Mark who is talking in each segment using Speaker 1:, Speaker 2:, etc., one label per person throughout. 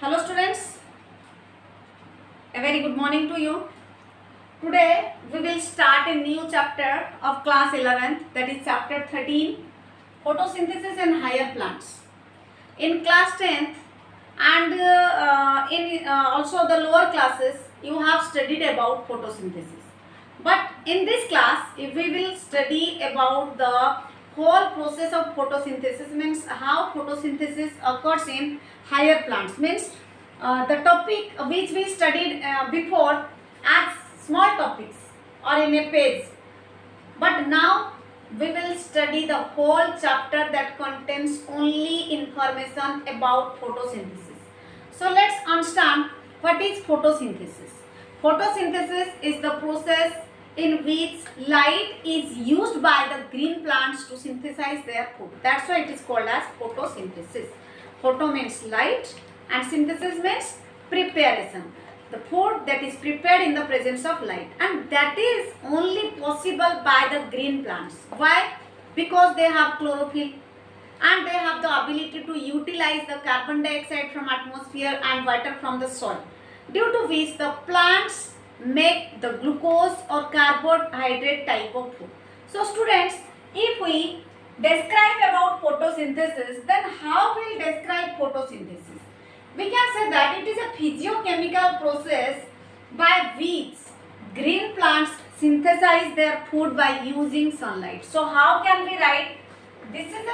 Speaker 1: Hello students, a very good morning to you. Today we will start a new chapter of class 11th, that is chapter 13, photosynthesis in higher plants. In class 10th and in also the lower classes you have studied about photosynthesis. But in this class we will study about the whole process of photosynthesis, means how photosynthesis occurs in higher plants, means the topic which we studied before as small topics or in a page, but now we will study the whole chapter that contains only information about photosynthesis. So let's understand what is photosynthesis. Photosynthesis is the process in which light is used by the green plants to synthesize their food. That's why it is called as photosynthesis. Photo means light and synthesis means preparation. The food that is prepared in the presence of light, and that is only possible by the green plants. Why? Because they have chlorophyll and they have the ability to utilize the carbon dioxide from atmosphere and water from the soil, due to which the plants make the glucose or carbohydrate type of food. So students, if we describe about photosynthesis, then how will describe photosynthesis? We can say that it is a physiochemical process by which green plants synthesize their food by using sunlight. So how can we write? This is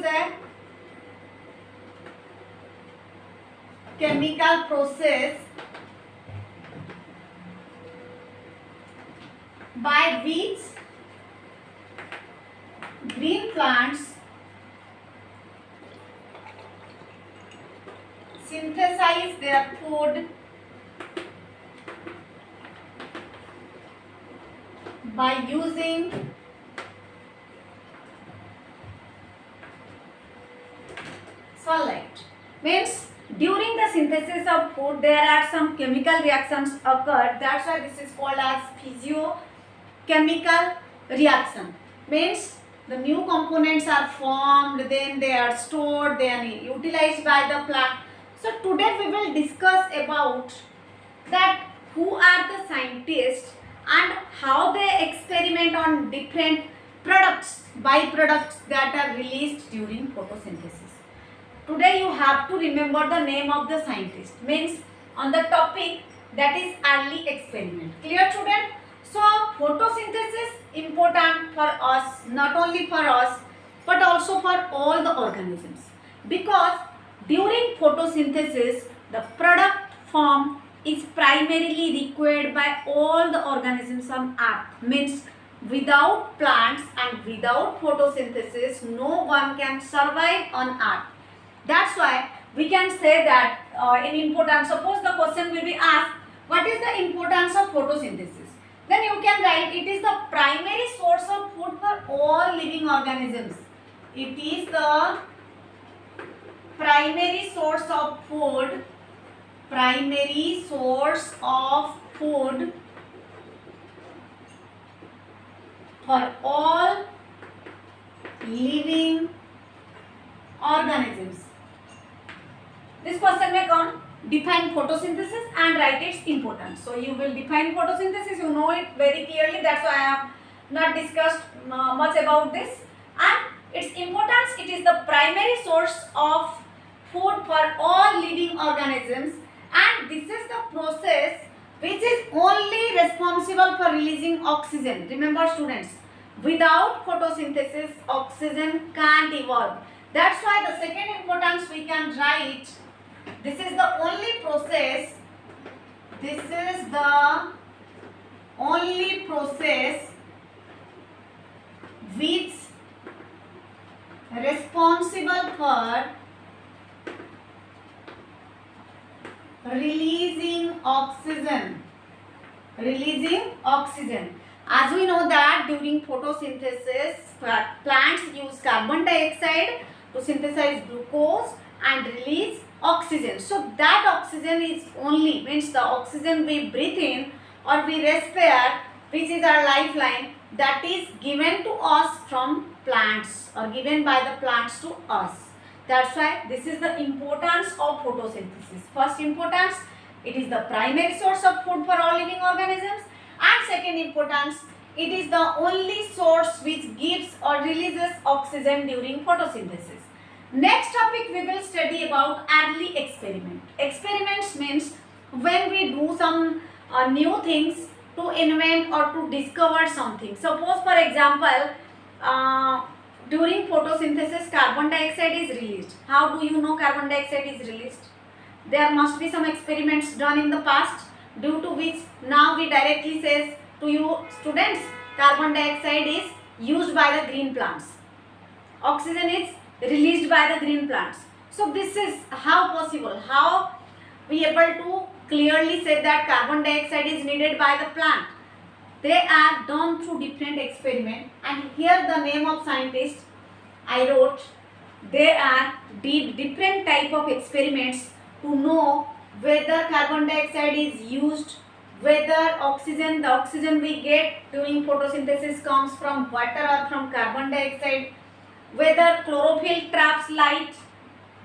Speaker 1: a chemical process by which green plants synthesize their food by using sunlight. Means during the synthesis of food there are some chemical reactions occur. That's why this is called as physiochemical reaction. Means the new components are formed, then they are stored, they are utilized by the plant. So today we will discuss about that who are the scientists and how they experiment on different products, byproducts that are released during photosynthesis. Today you have to remember the name of the scientist, means on the topic that is early experiment. Clear student? So photosynthesis important for us, not only for us but also for all the organisms, because during photosynthesis the product form is primarily required by all the organisms on earth. Means without plants and without photosynthesis no one can survive on earth. That's why we can say that in importance, suppose the question will be asked, what is the importance of photosynthesis? Then you can write, it is the primary source of food for all living organisms. It is the primary source of food, primary source of food for all living organisms. This question may come, define photosynthesis and write its importance. So you will define photosynthesis, you know it very clearly, that's why I have not discussed much about this. And its importance, it is the primary source of food for all living organisms, and this is the process which is only responsible for releasing oxygen. Remember students, without photosynthesis oxygen can't evolve. That's why the second importance we can write, this is the only process, this is the only process which responsible for releasing oxygen. As we know that during photosynthesis plants use carbon dioxide to synthesize glucose and release oxygen. So that oxygen is only, means the oxygen we breathe in or we respire, which is our lifeline, that is given to us from plants or given by the plants to us. That's why this is the importance of photosynthesis. First importance, it is the primary source of food for all living organisms, and second importance, it is the only source which gives or releases oxygen during photosynthesis. Next topic we will study about early experiment. Experiments means when we do some new things to invent or to discover something. Suppose for example, during photosynthesis carbon dioxide is released. How do you know carbon dioxide is released? There must be some experiments done in the past, due to which now we directly says to you students, carbon dioxide is used by the green plants. Oxygen is released by the green plants. So this is how possible, how we able to clearly say that carbon dioxide is needed by the plant. They are done through different experiment, and here the name of scientist I wrote. They are did different type of experiments to know whether carbon dioxide is used, whether the oxygen we get during photosynthesis comes from water or from carbon dioxide, whether chlorophyll traps light.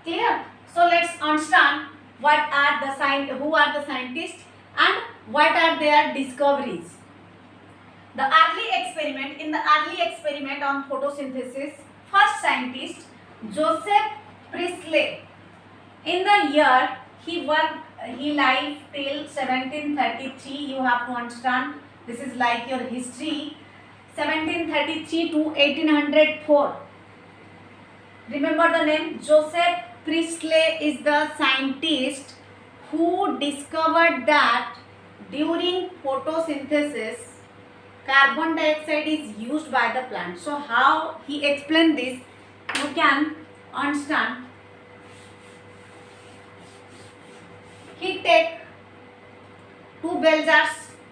Speaker 1: Clear? So let's understand who are the scientists and what are their discoveries. In the early experiment on photosynthesis, first scientist Joseph Priestley. In the year he lived till 1733. You have to understand, this is like your history. 1733 to 1804. Remember the name Joseph Priestley is the scientist who discovered that during photosynthesis carbon dioxide is used by the plant. So how he explained this, you can understand. He take two bell jars,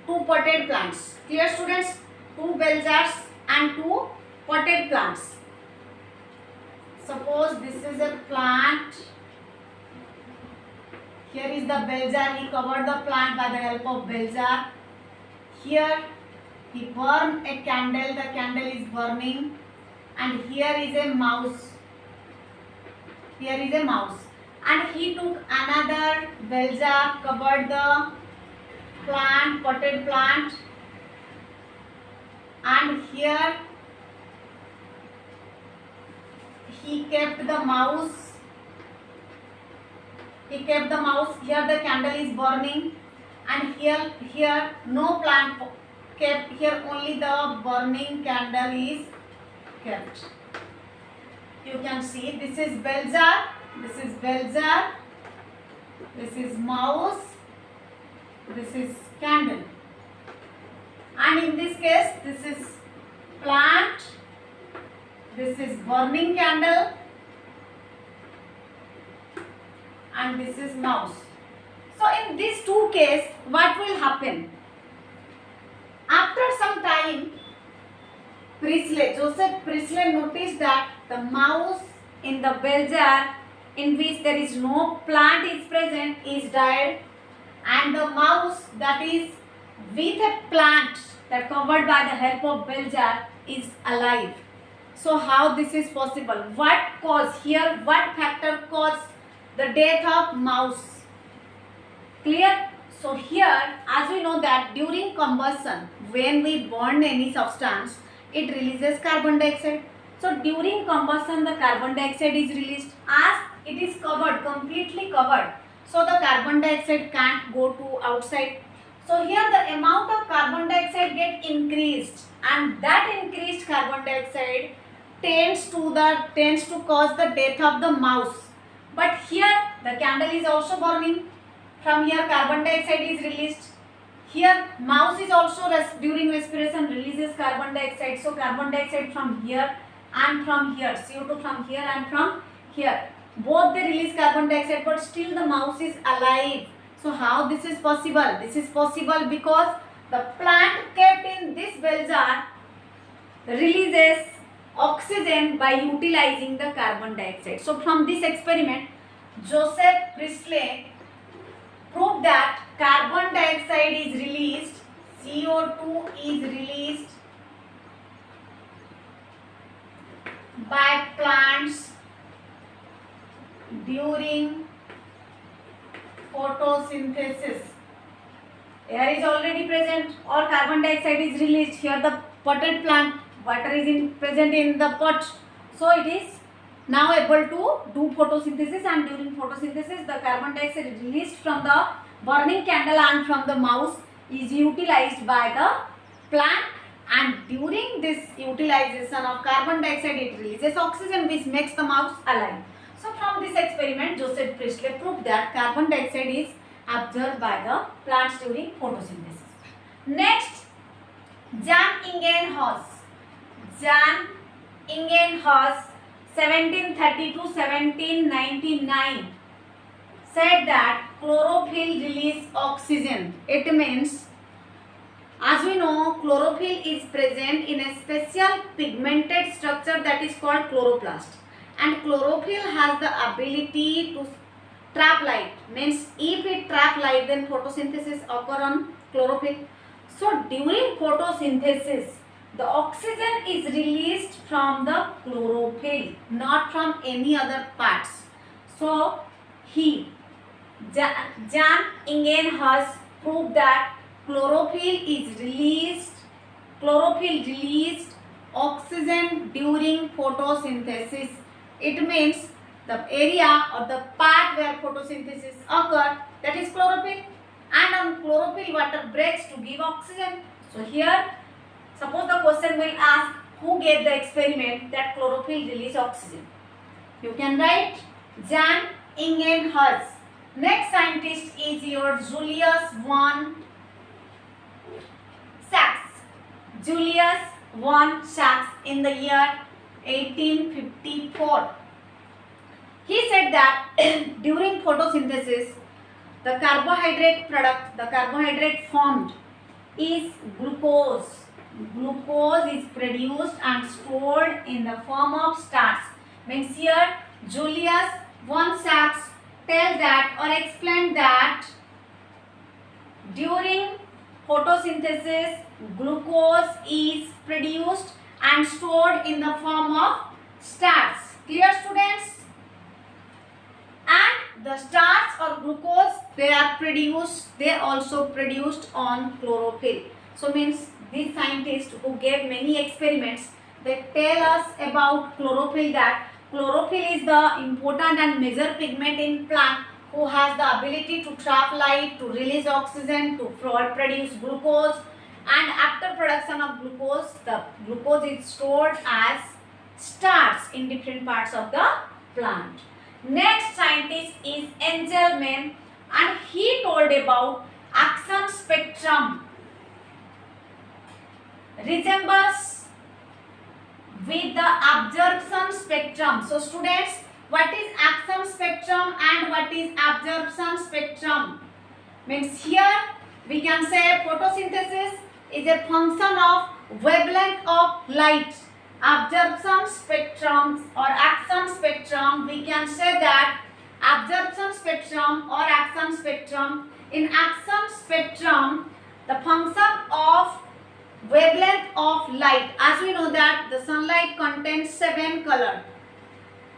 Speaker 1: two potted plants. Clear students? Two bell jars and two potted plants. Suppose this is a plant. Here is the bell jar. He covered the plant by the help of bell jar. Here he burned a candle. The candle is burning. And here is a mouse. Here is a mouse. And he took another bell jar, covered the plant, potted plant. And here he kept the mouse. Here the candle is burning, and here no plant kept. Here only the burning candle is kept. You can see this is bell jar. This is bell jar. This is mouse. This is candle. And in this case, this is plant. This is burning candle. And this is mouse. So in these two cases, what will happen? After some time, Joseph Priestley noticed that the mouse in the bell jar in which there is no plant is present is died, and the mouse that is with a plant that covered by the help of bell jar is alive. So how this is possible? What factor caused the death of mouse? Clear? So here, as we know that during combustion, when we burn any substance, it releases carbon dioxide. So during combustion, the carbon dioxide is released. As it is covered, completely covered, so the carbon dioxide can't go to outside. So here the amount of carbon dioxide get increased, and that increased carbon dioxide tends to cause the death of the mouse. But here the candle is also burning. From here carbon dioxide is released. Here mouse is also during respiration releases carbon dioxide. So carbon dioxide from here and from here, CO2 from here and from here, both they release carbon dioxide, but still the mouse is alive. So how this is possible? This is possible because the plant kept in this bell jar releases oxygen by utilizing the carbon dioxide. So from this experiment, Joseph Priestley proved that carbon dioxide is released, CO2 is released by plants during photosynthesis. Air is already present or carbon dioxide is released. Here the potted plant, water is present in the pot. So it is now able to do photosynthesis, and during photosynthesis the carbon dioxide released from the burning candle and from the mouse is utilized by the plant, and during this utilization of carbon dioxide it releases oxygen which makes the mouse alive. So from this experiment Joseph Priestley proved that carbon dioxide is absorbed by the plants during photosynthesis. Next, Jan Ingenhousz. Jan Ingenhousz 1730 to 1799 said that chlorophyll release oxygen. It means, as we know, chlorophyll is present in a special pigmented structure that is called chloroplast, and chlorophyll has the ability to trap light. Means if it trap light, then photosynthesis occur on chlorophyll. So during photosynthesis the oxygen is released from the chlorophyll, not from any other parts. So Jan Ingenhousz proved that chlorophyll released oxygen during photosynthesis. It means the area or the part where photosynthesis occur, that is chlorophyll, and on chlorophyll water breaks to give oxygen. So here suppose the question will ask who gave the experiment that chlorophyll release oxygen. You can write Jan Ingenhousz. Next scientist is your Julius von Sachs. Julius von Sachs in the year 1854. He said that during photosynthesis the carbohydrate formed is glucose. Glucose is produced and stored in the form of starch. Means here Julius von Sachs tells that or explained that during photosynthesis glucose is produced and stored in the form of starch. Clear, students? And the starch or glucose they are also produced on chlorophyll. So means these scientists who gave many experiments, they tell us about chlorophyll, that chlorophyll is the important and major pigment in plant who has the ability to trap light, to release oxygen, to produce glucose, and after production of glucose, the glucose is stored as starch in different parts of the plant. Next scientist is Engelmann, and he told about action spectrum resembles with the absorption spectrum. So students, what is action spectrum and what is absorption spectrum? Means here we can say photosynthesis is a function of wavelength of light. Absorption spectrum or action spectrum, we can say that absorption spectrum or action spectrum. In action spectrum, the function of wavelength of light, as we know that the sunlight contains 7 colors,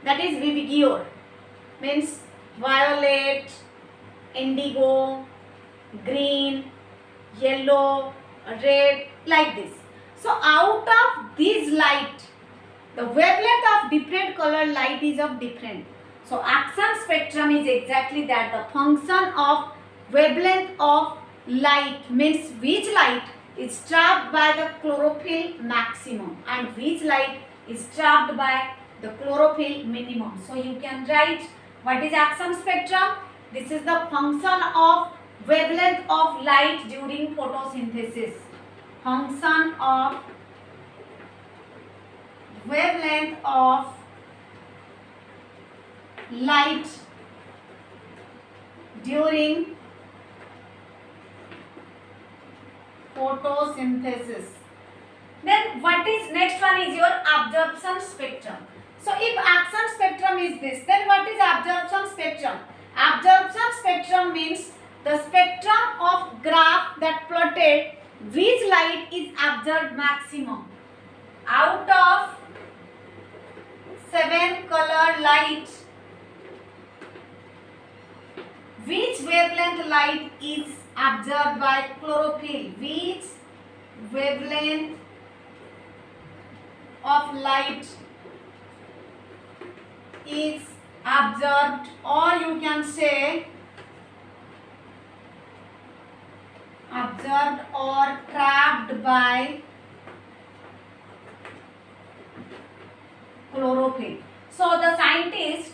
Speaker 1: that is vividor, means violet, indigo, green, yellow, red, like this. So out of these light, the wavelength of different color light is of different. So action spectrum is exactly that, the function of wavelength of light, means which light is trapped by the chlorophyll maximum and which light is trapped by the chlorophyll minimum. So you can write what is action spectrum. This is the function of wavelength of light during photosynthesis. Function of wavelength of light during photosynthesis. Then what is next one is your absorption spectrum. So if action spectrum is this, then what is absorption spectrum? Absorption spectrum means the spectrum of graph that plotted which light is absorbed maximum. Out of 7 color light, Which wavelength light is absorbed by chlorophyll? Which wavelength of light is absorbed, or you can say absorbed or trapped by chlorophyll? So the scientist,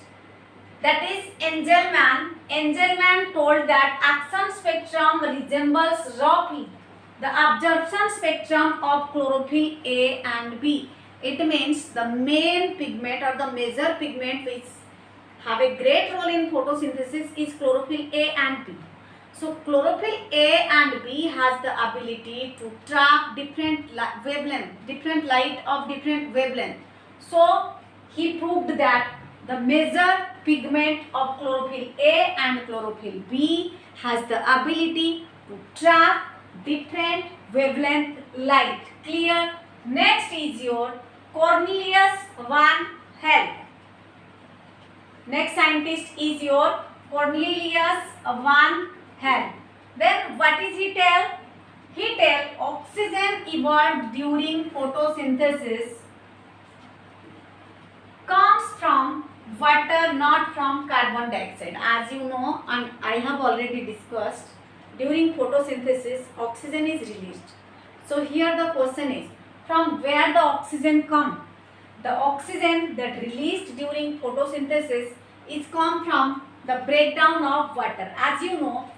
Speaker 1: that is Engelman told that action spectrum resembles roughly the absorption spectrum of chlorophyll A and B. It means the main pigment or the major pigment which have a great role in photosynthesis is chlorophyll A and B. So chlorophyll A and B has the ability to trap different wavelength, different light of different wavelength. So he proved that the major pigment of chlorophyll A and chlorophyll B has the ability to trap different wavelength light. Clear? Next is your Cornelius van Helmont. Next scientist is your Cornelius van Helmont. Then what is he tell? He tell oxygen evolved during photosynthesis comes from water, not from carbon dioxide. As you know, and I have already discussed, during photosynthesis oxygen is released. So here the question is, from where the oxygen come? The oxygen that released during photosynthesis is come from the breakdown of water. As you know,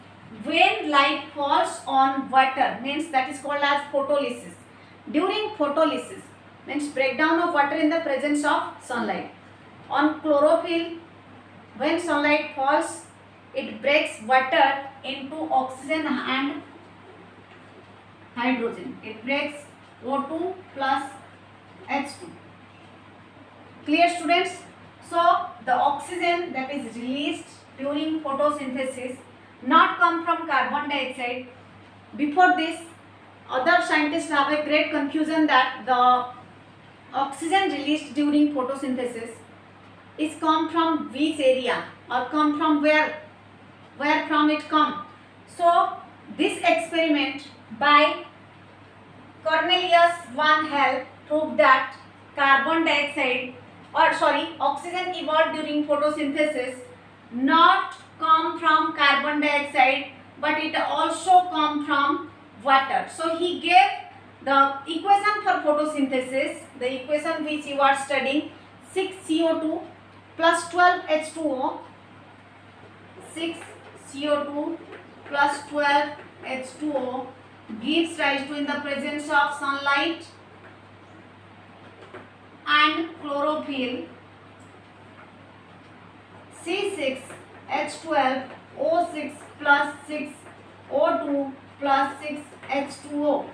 Speaker 1: when light falls on water, means that is called as photolysis. During photolysis, means breakdown of water in the presence of sunlight. On chlorophyll, when sunlight falls, it breaks water into oxygen and hydrogen. It breaks O2 plus H2. Clear, students? So the oxygen that is released during photosynthesis not come from carbon dioxide. Before this, other scientists have a great confusion that the oxygen released during photosynthesis is come from which area or come from where from it come. So this experiment by Cornelius van Helmont proved that oxygen evolved during photosynthesis not come from carbon dioxide, but it also come from water. So he gave the equation for photosynthesis, the equation which you are studying, 6CO2 plus 12H2O, 6CO2 plus 12H2O gives rise to, in the presence of sunlight and chlorophyll, C6H12O6 plus 6O2 plus 6H2O.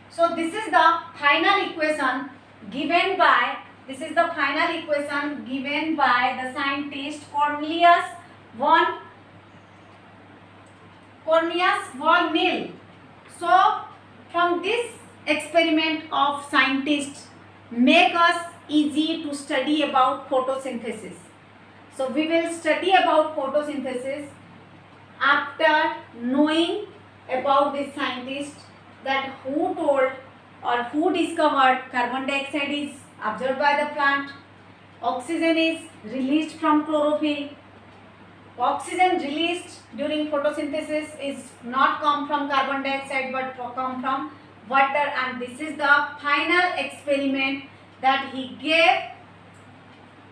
Speaker 1: So this is the final equation given by the scientist Cornelius van Nil. So from this experiment of scientists make us easy to study about photosynthesis. So we will study about photosynthesis after knowing about this scientist, that who told or who discovered carbon dioxide is absorbed by the plant, oxygen is released from chlorophyll. Oxygen released during photosynthesis is not come from carbon dioxide but come from water, and this is the final experiment that he gave,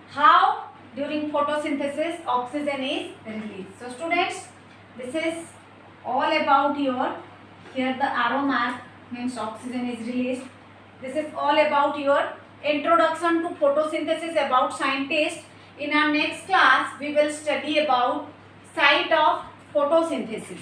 Speaker 1: how during photosynthesis oxygen is released. So students, this is all about your, here the arrow mark means oxygen is released. This is all about your introduction to photosynthesis about scientists. In our next class, we will study about site of photosynthesis.